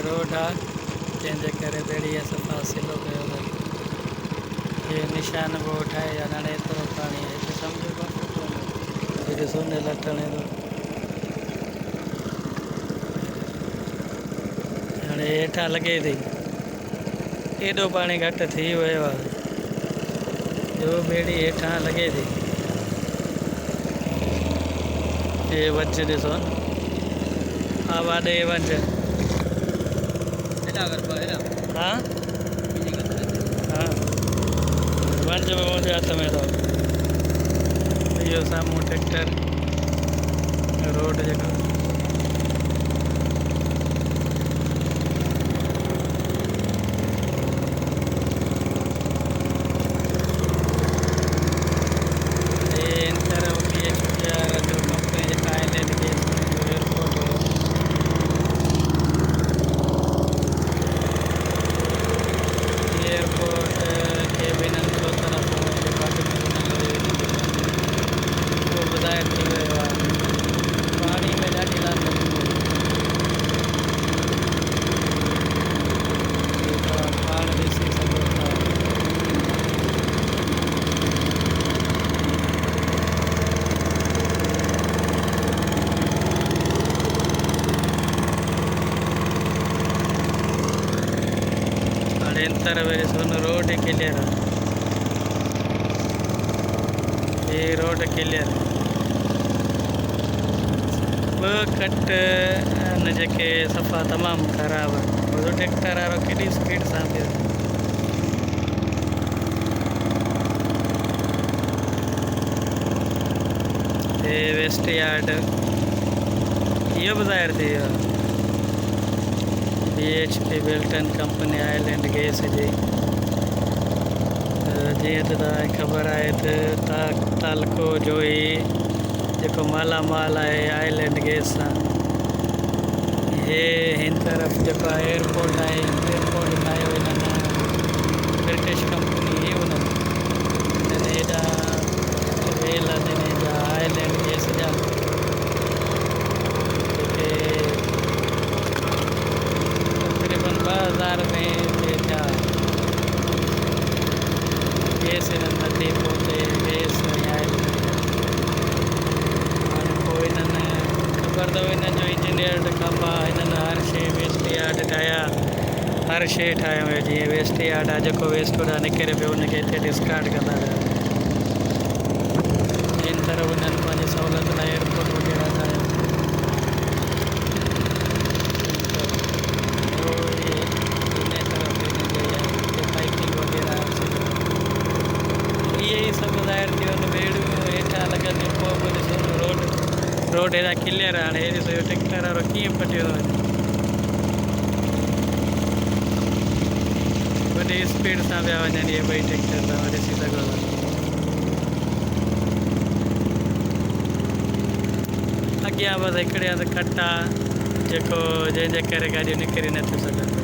Road आहे जंहिंजे करे ॿेड़ीअ सफ़ा सिलो कयो अथई। हे निशान पोइ ठाहे हाणे एतिरो पाणी हिते समुझो हिते सोने लटणे थो। हाणे हेठां लॻे थी एॾो पाणी घटि थी वियो आहे जो ॿेड़ी हेठां लॻे थी। हे वंज ॾिसो हा वाॾे वंज हा हा वंज में मुंहिंजे हथ में अथव। इहो साम्हूं ट्रैक्टर रोड जेको रोड क्लियर आहे। ये रोड क्लियर ॿ कट न जेके सफ़ा तमामु ख़राबु आहे। वो ट्रैक्टर वारो केॾी स्पीड सां पियो। हे वेस्ट यार्ड इहो बि ज़ाहिर थी वियो आहे BHP Billiton company oil and gas जी। जीअं त तव्हांखे ख़बर आहे त तालको जो ई जेको मालामाल आहे ऑयल एंड गैस सां। हे हिन तरफ़ जेको आहे एयरपोर्ट आहे एयरपोर्ट ठाहियो हिननि ब्रिटिश कंपनी हुननि हेॾा रेल आहिनि जा ऑयल एंड गैस जा जेके तक़रीबन 2000 में थिया गैस हिननि मथे पहुचे गैस आयल हाणे पोइ हिननि ख़बर अथव हिननि जो इंजीनियर कमु आहे। हिननि हर शइ वेस्ट यार्ड ठाहिया हर शइ ठाहियो हुयो। जीअं वेस्ट यार्ड आहे जेको वेस्ट होॾां निकिरे पियो हुनखे हिते डिस्कार्ड कंदा पिया। हिन तरफ़ हुननि पंहिंजी सहूलियत लाइ एयरपोर्ट वग़ैरह ठाहियो। पाइपिंग वग़ैरह इहे ई सभु ज़ाहिर थी वियो। ॿेड़ियूं हेठां लॻंदियूं पोइ ॾिसो रोड हेॾा क्लियर आहे। हाणे हे ॾिसो इहो ट्रैक्टर वारो कीअं पटियो थो वञे। वॾी स्पीड सां पिया वञनि इहे ॿई ट्रैक्टर तव्हां ॾिसी सघो था। अॻियां बसि हिकिड़े हंधि कट आहे जेको जंहिंजे करे गाॾियूं निकिरी नथियूं सघनि।